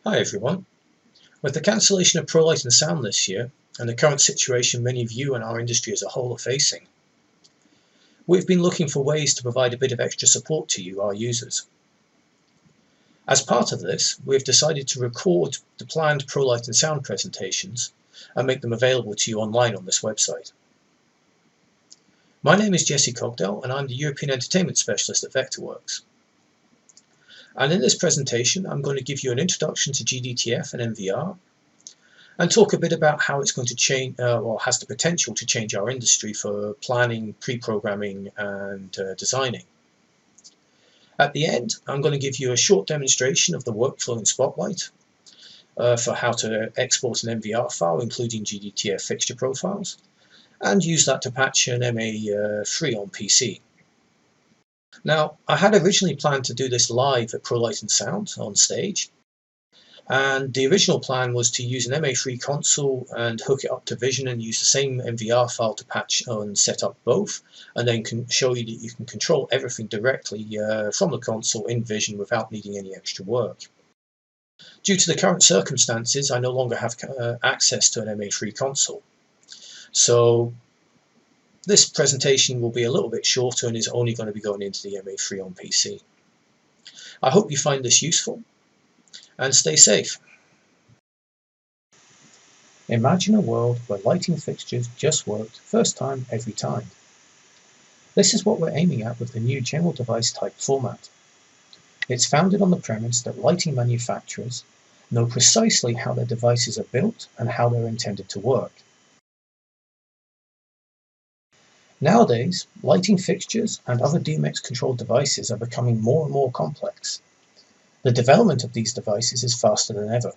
Hi everyone. With the cancellation of ProLight and Sound this year, and the current situation many of you and our industry as a whole are facing, we've been looking for ways to provide a bit of extra support to you, our users. As part of this, we've decided to record the planned ProLight and Sound presentations and make them available to you online on this website. My name is Jesse Cogdell and I'm the European Entertainment Specialist at Vectorworks. And in this presentation, I'm going to give you an introduction to GDTF and MVR, and talk a bit about how it's going to change, or has the potential to change our industry for planning, pre-programming, and designing. At the end, I'm going to give you a short demonstration of the workflow in Spotlight for how to export an MVR file, including GDTF fixture profiles, and use that to patch an MA3 on PC. Now, I had originally planned to do this live at ProLight and Sound on stage, and the original plan was to use an MA3 console and hook it up to Vision and use the same MVR file to patch and set up both, and then can show you that you can control everything directly from the console in Vision without needing any extra work. Due to the current circumstances, I no longer have access to an MA3 console, so this presentation will be a little bit shorter and is only going to be going into the MA3 on PC. I hope you find this useful and stay safe. Imagine a world where lighting fixtures just worked first time every time. This is what we're aiming at with the new general device type format. It's founded on the premise that lighting manufacturers know precisely how their devices are built and how they're intended to work. Nowadays, lighting fixtures and other DMX-controlled devices are becoming more and more complex. The development of these devices is faster than ever.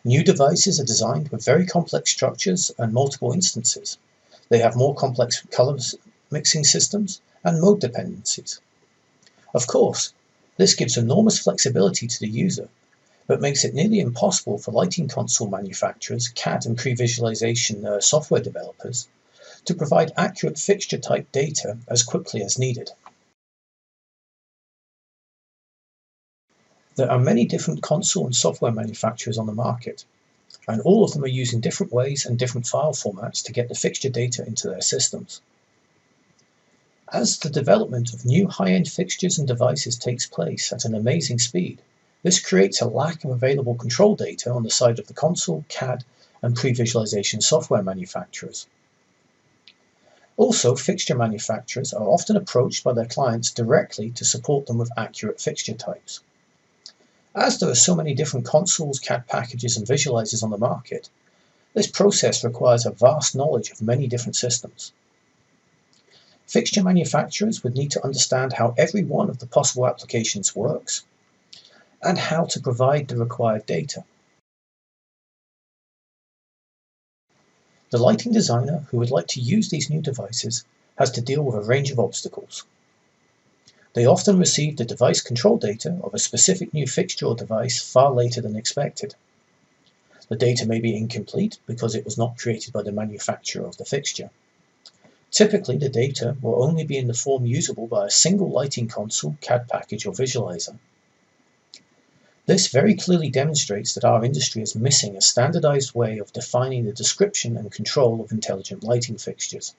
New devices are designed with very complex structures and multiple instances. They have more complex color mixing systems and mode dependencies. Of course, this gives enormous flexibility to the user, but makes it nearly impossible for lighting console manufacturers, CAD and pre-visualization software developers, to provide accurate fixture type data as quickly as needed. There are many different console and software manufacturers on the market, and all of them are using different ways and different file formats to get the fixture data into their systems. As the development of new high-end fixtures and devices takes place at an amazing speed, this creates a lack of available control data on the side of the console, CAD, and pre-visualization software manufacturers. Also, fixture manufacturers are often approached by their clients directly to support them with accurate fixture types. As there are so many different consoles, CAD packages, and visualizers on the market, this process requires a vast knowledge of many different systems. Fixture manufacturers would need to understand how every one of the possible applications works, and how to provide the required data. The lighting designer who would like to use these new devices has to deal with a range of obstacles. They often receive the device control data of a specific new fixture or device far later than expected. The data may be incomplete because it was not created by the manufacturer of the fixture. Typically, the data will only be in the form usable by a single lighting console, CAD package, or visualizer. This very clearly demonstrates that our industry is missing a standardized way of defining the description and control of intelligent lighting fixtures,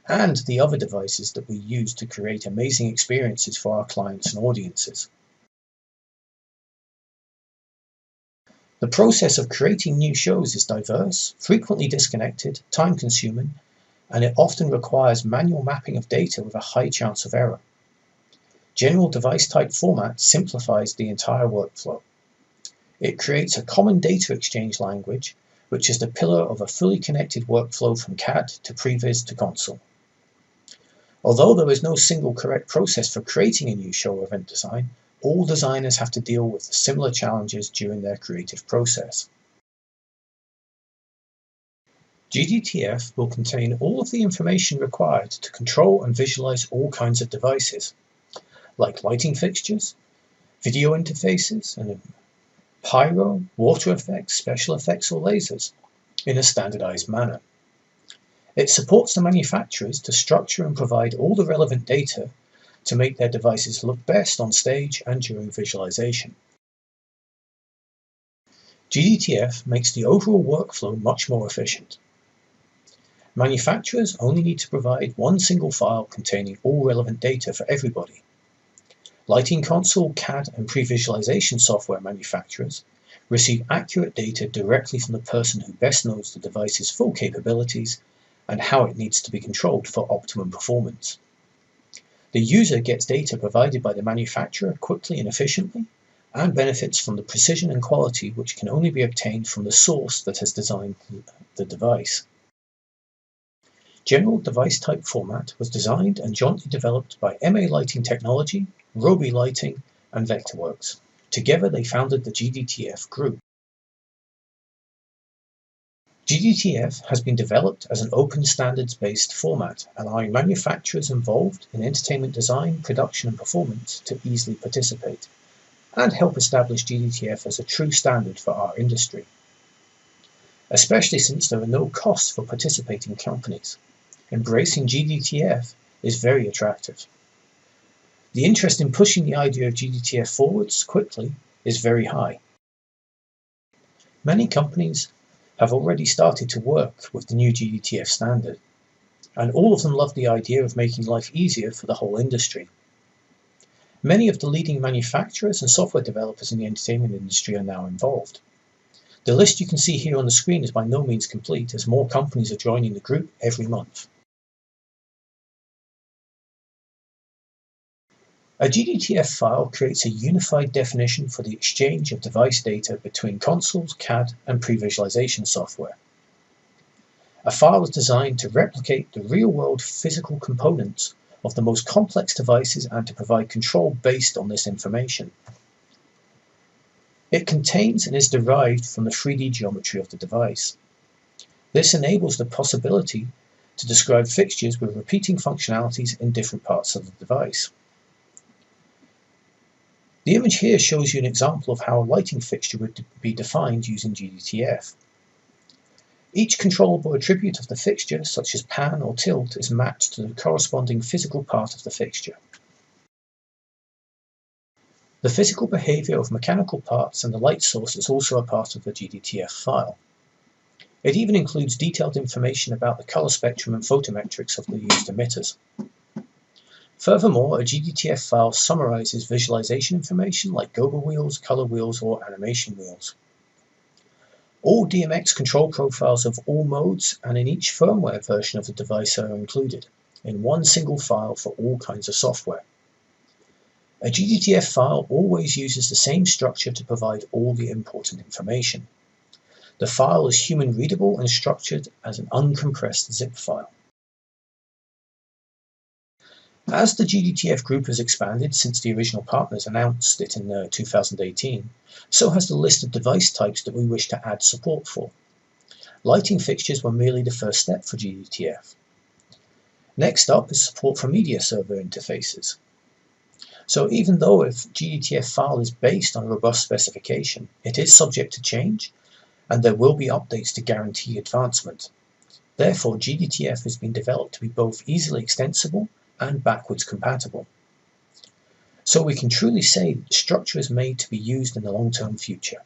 and the other devices that we use to create amazing experiences for our clients and audiences. The process of creating new shows is diverse, frequently disconnected, time-consuming, and it often requires manual mapping of data with a high chance of error. General device type format simplifies the entire workflow. It creates a common data exchange language, which is the pillar of a fully connected workflow from CAD to previs to console. Although there is no single correct process for creating a new show or event design, all designers have to deal with similar challenges during their creative process. GDTF will contain all of the information required to control and visualize all kinds of devices, like lighting fixtures, video interfaces, and pyro, water effects, special effects, or lasers, in a standardized manner. It supports the manufacturers to structure and provide all the relevant data to make their devices look best on stage and during visualization. GDTF makes the overall workflow much more efficient. Manufacturers only need to provide one single file containing all relevant data for everybody. Lighting console, CAD and pre-visualization software manufacturers receive accurate data directly from the person who best knows the device's full capabilities and how it needs to be controlled for optimum performance. The user gets data provided by the manufacturer quickly and efficiently, and benefits from the precision and quality which can only be obtained from the source that has designed the device. General Device Type Format was designed and jointly developed by MA Lighting Technology, Roby Lighting, and Vectorworks. Together they founded the GDTF group. GDTF has been developed as an open standards-based format, allowing manufacturers involved in entertainment design, production and performance to easily participate, and help establish GDTF as a true standard for our industry. Especially since there are no costs for participating companies, embracing GDTF is very attractive. The interest in pushing the idea of GDTF forwards quickly is very high. Many companies have already started to work with the new GDTF standard, and all of them love the idea of making life easier for the whole industry. Many of the leading manufacturers and software developers in the entertainment industry are now involved. The list you can see here on the screen is by no means complete, as more companies are joining the group every month. A GDTF file creates a unified definition for the exchange of device data between consoles, CAD, and pre-visualization software. A file is designed to replicate the real-world physical components of the most complex devices and to provide control based on this information. It contains and is derived from the 3D geometry of the device. This enables the possibility to describe fixtures with repeating functionalities in different parts of the device. The image here shows you an example of how a lighting fixture would be defined using GDTF. Each controllable attribute of the fixture, such as pan or tilt, is mapped to the corresponding physical part of the fixture. The physical behavior of mechanical parts and the light source is also a part of the GDTF file. It even includes detailed information about the color spectrum and photometrics of the used emitters. Furthermore, a GDTF file summarizes visualization information like goba wheels, color wheels, or animation wheels. All DMX control profiles of all modes and in each firmware version of the device are included in one single file for all kinds of software. A GDTF file always uses the same structure to provide all the important information. The file is human readable and structured as an uncompressed zip file. As the GDTF group has expanded since the original partners announced it in 2018, so has the list of device types that we wish to add support for. Lighting fixtures were merely the first step for GDTF. Next up is support for media server interfaces. So even though a GDTF file is based on a robust specification, it is subject to change, and there will be updates to guarantee advancement. Therefore, GDTF has been developed to be both easily extensible and backwards compatible. So we can truly say that the structure is made to be used in the long-term future.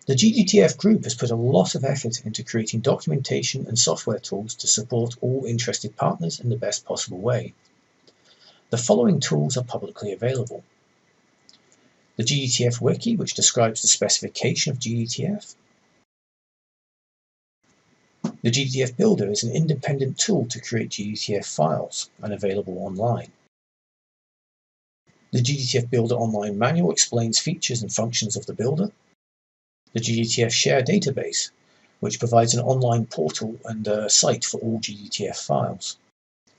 The GDTF group has put a lot of effort into creating documentation and software tools to support all interested partners in the best possible way. The following tools are publicly available. The GDTF Wiki, which describes the specification of GDTF. The Gtf Builder is an independent tool to create GDTF files and available online. The Gtf Builder online manual explains features and functions of the builder. The GDTF Share database, which provides an online portal and a site for all GDTF files.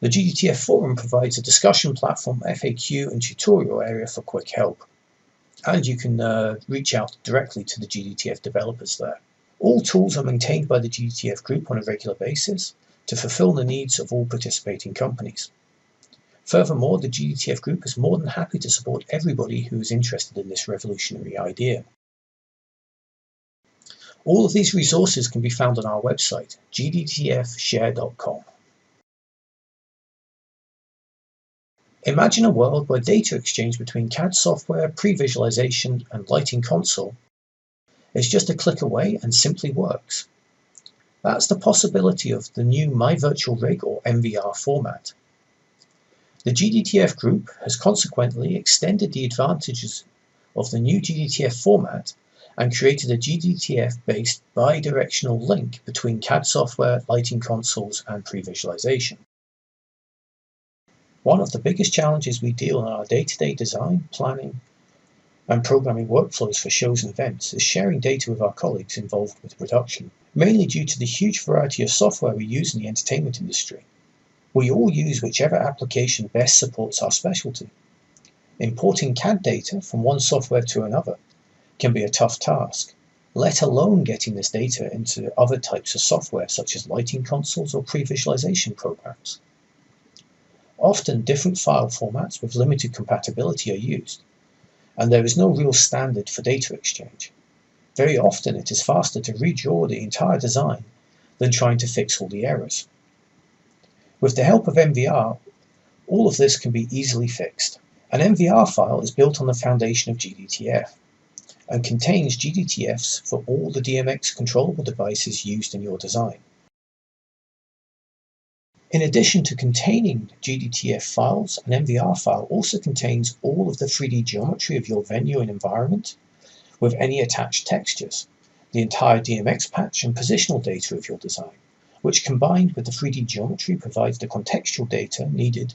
The GDTF forum provides a discussion platform, FAQ and tutorial area for quick help. And you can reach out directly to the GDTF developers there. All tools are maintained by the GDTF group on a regular basis to fulfill the needs of all participating companies. Furthermore, the GDTF group is more than happy to support everybody who is interested in this revolutionary idea. All of these resources can be found on our website, gdtfshare.com. Imagine a world where data exchange between CAD software, pre-visualization and lighting console is just a click away and simply works. That's the possibility of the new My Virtual Rig or MVR format. The GDTF group has consequently extended the advantages of the new GDTF format and created a GDTF-based bi-directional link between CAD software, lighting consoles and pre-visualization. One of the biggest challenges we deal in our day-to-day design, planning and programming workflows for shows and events is sharing data with our colleagues involved with production, mainly due to the huge variety of software we use in the entertainment industry. We all use whichever application best supports our specialty. Importing CAD data from one software to another can be a tough task, let alone getting this data into other types of software such as lighting consoles or pre-visualization programs. Often different file formats with limited compatibility are used, and there is no real standard for data exchange. Very often it is faster to redraw the entire design than trying to fix all the errors. With the help of MVR, all of this can be easily fixed. An MVR file is built on the foundation of GDTF and contains GDTFs for all the DMX controllable devices used in your design. In addition to containing GDTF files, an MVR file also contains all of the 3D geometry of your venue and environment, with any attached textures, the entire DMX patch and positional data of your design, which combined with the 3D geometry provides the contextual data needed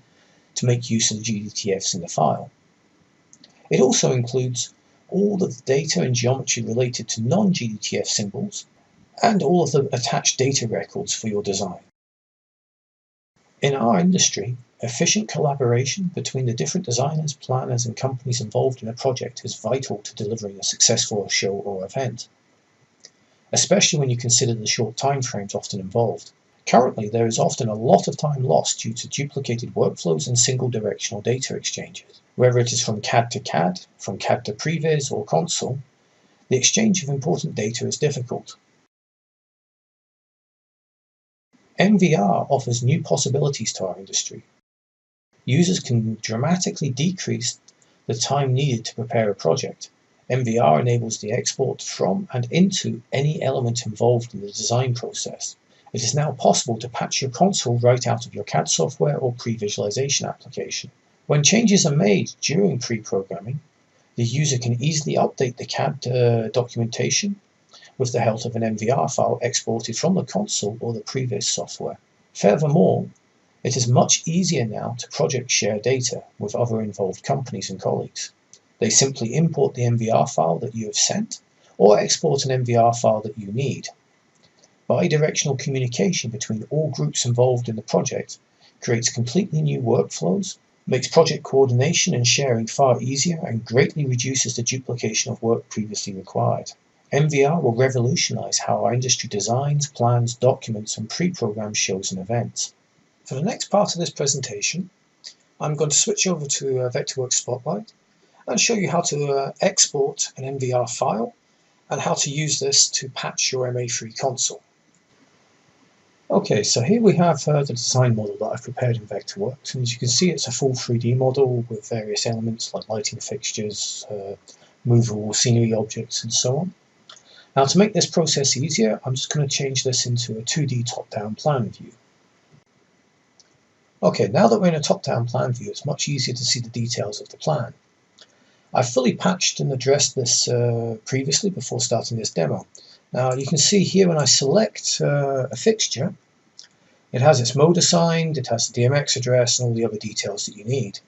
to make use of the GDTFs in the file. It also includes all of the data and geometry related to non-GDTF symbols and all of the attached data records for your design. In our industry, efficient collaboration between the different designers, planners and companies involved in a project is vital to delivering a successful show or event, especially when you consider the short time frames often involved. Currently, there is often a lot of time lost due to duplicated workflows and single directional data exchanges. Whether it is from CAD to CAD, from CAD to previs or console, the exchange of important data is difficult. MVR offers new possibilities to our industry. Users can dramatically decrease the time needed to prepare a project. MVR enables the export from and into any element involved in the design process. It is now possible to patch your console right out of your CAD software or pre-visualization application. When changes are made during pre-programming, the user can easily update the CAD documentation with the help of an MVR file exported from the console or the previous software. Furthermore, it is much easier now to project share data with other involved companies and colleagues. They simply import the MVR file that you have sent or export an MVR file that you need. Bidirectional communication between all groups involved in the project creates completely new workflows, makes project coordination and sharing far easier, and greatly reduces the duplication of work previously required. MVR will revolutionize how our industry designs, plans, documents and pre-programs shows and events. For the next part of this presentation, I'm going to switch over to Vectorworks Spotlight and show you how to export an MVR file and how to use this to patch your MA3 console. Okay, so here we have the design model that I've prepared in Vectorworks, and as you can see it's a full 3D model with various elements like lighting fixtures, movable scenery objects and so on. Now to make this process easier, I'm just going to change this into a 2D top-down plan view. Okay, now that we're in a top-down plan view, it's much easier to see the details of the plan. I've fully patched and addressed this previously before starting this demo. Now you can see here when I select a fixture, it has its mode assigned, it has the DMX address and all the other details that you need.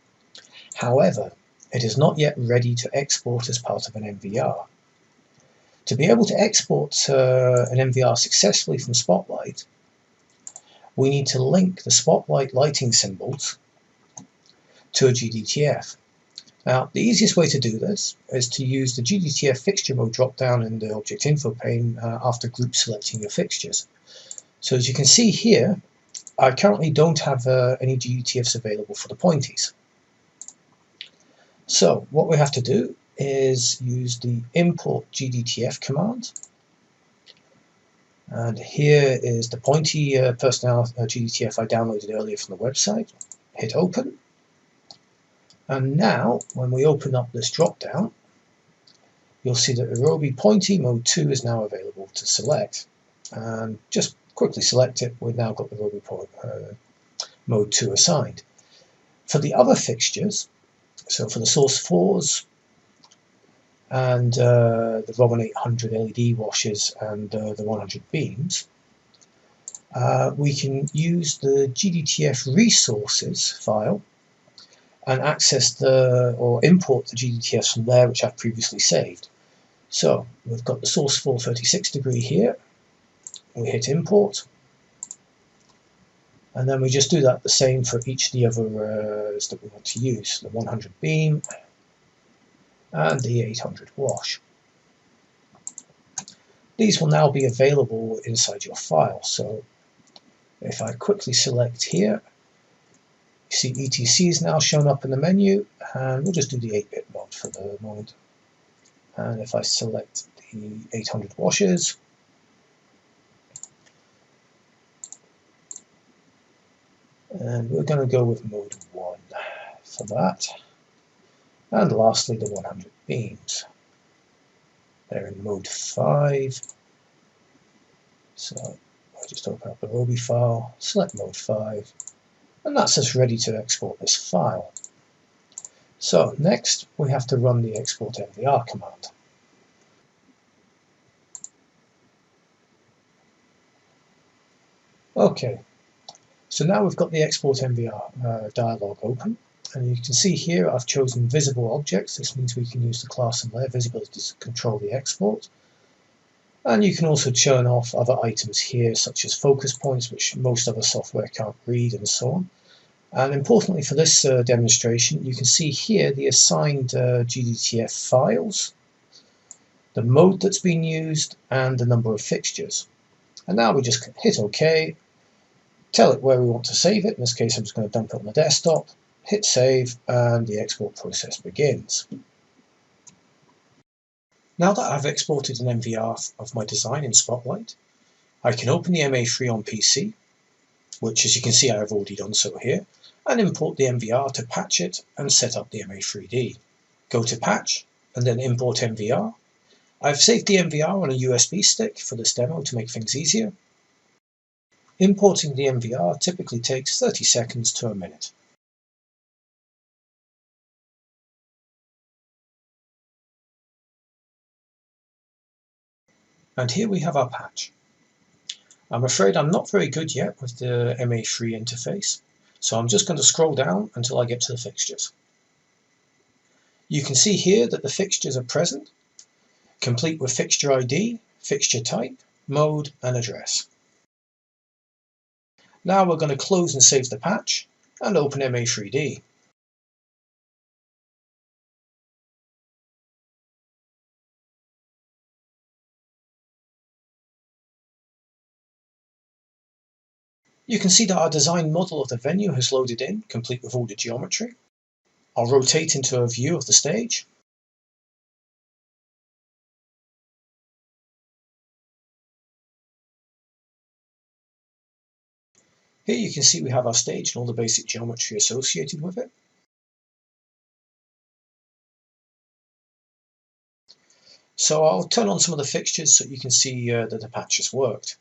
However, it is not yet ready to export as part of an MVR. To be able to export an MVR successfully from Spotlight, we need to link the Spotlight lighting symbols to a GDTF. Now, the easiest way to do this is to use the GDTF fixture mode drop-down in the object info pane after group selecting your fixtures. So as you can see here, I currently don't have any GDTFs available for the pointies. So what we have to do is use the import GDTF command. And here is the pointy personnel GDTF I downloaded earlier from the website. Hit open. And now, when we open up this drop-down, you'll see that Aerobe Pointy Mode 2 is now available to select. And just quickly select it, we've now got the Aerobe Mode 2 assigned. For the other fixtures, so for the Source 4s and the Roman 800 LED washes and the 100 beams, we can use the GDTF resources file and access or import the GDTFs from there, which I've previously saved. So we've got the source 436 degree here. We hit import, and then we just do that the same for each of the others that we want to use, the 100 beam and the 800 wash. These will now be available inside your file. So if I quickly select here, you see ETC is now shown up in the menu, and we'll just do the 8-bit mode for the moment. And if I select the 800 washes, and we're going to go with mode 1 for that. And lastly, the 100 beams. They're in mode 5. So I'll just open up the Aerobe file, select mode 5, and that's us ready to export this file. So next we have to run the export MVR command. Okay, so now we've got the export MVR dialog open, and you can see here I've chosen visible objects. This means we can use the class and layer visibility to control the export. And you can also turn off other items here, such as focus points, which most other software can't read, and so on. And importantly for this demonstration, you can see here the assigned GDTF files, the mode that's been used, and the number of fixtures. And now we just hit OK, tell it where we want to save it. In this case, I'm just going to dump it on the desktop, hit save, and the export process begins. Now that I've exported an MVR of my design in Spotlight, I can open the MA3 on PC, which as you can see I have already done so here, and import the MVR to patch it and set up the MA3D. Go to Patch, and then Import MVR. I've saved the MVR on a USB stick for this demo to make things easier. Importing the MVR typically takes 30 seconds to a minute. And here we have our patch. I'm afraid I'm not very good yet with the MA3 interface, so I'm just going to scroll down until I get to the fixtures. You can see here that the fixtures are present, complete with fixture ID, fixture type, mode, and address. Now we're going to close and save the patch and open MA3D. You can see that our design model of the venue has loaded in, complete with all the geometry. I'll rotate into a view of the stage. Here you can see we have our stage and all the basic geometry associated with it. So I'll turn on some of the fixtures so you can see that the patch has worked.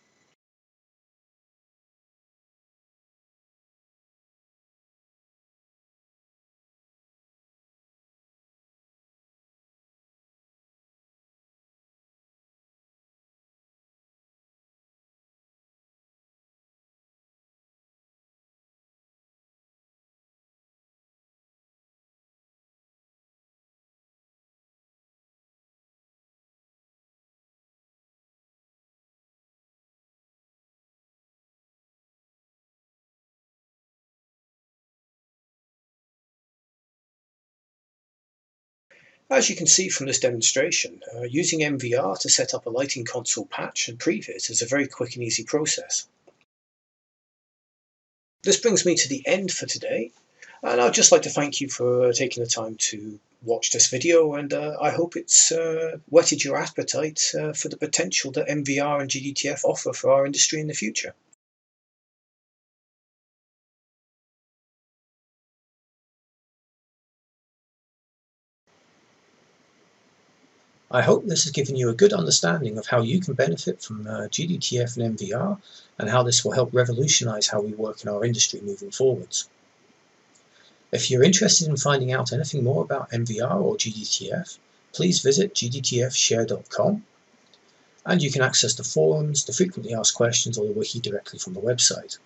As you can see from this demonstration, using MVR to set up a lighting console patch and previs is a very quick and easy process. This brings me to the end for today, and I'd just like to thank you for taking the time to watch this video, and I hope it's whetted your appetite for the potential that MVR and GDTF offer for our industry in the future. I hope this has given you a good understanding of how you can benefit from GDTF and MVR, and how this will help revolutionize how we work in our industry moving forwards. If you're interested in finding out anything more about MVR or GDTF, please visit gdtfshare.com, and you can access the forums, the frequently asked questions, or the wiki directly from the website.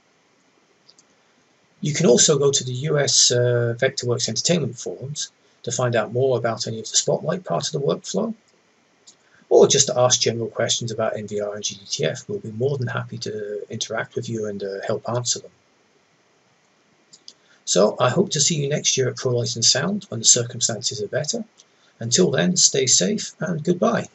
You can also go to the US Vectorworks Entertainment forums to find out more about any of the Spotlight part of the workflow, or just to ask general questions about MVR and GDTF. We'll be more than happy to interact with you and help answer them. So I hope to see you next year at ProLight and Sound when the circumstances are better. Until then, stay safe and goodbye.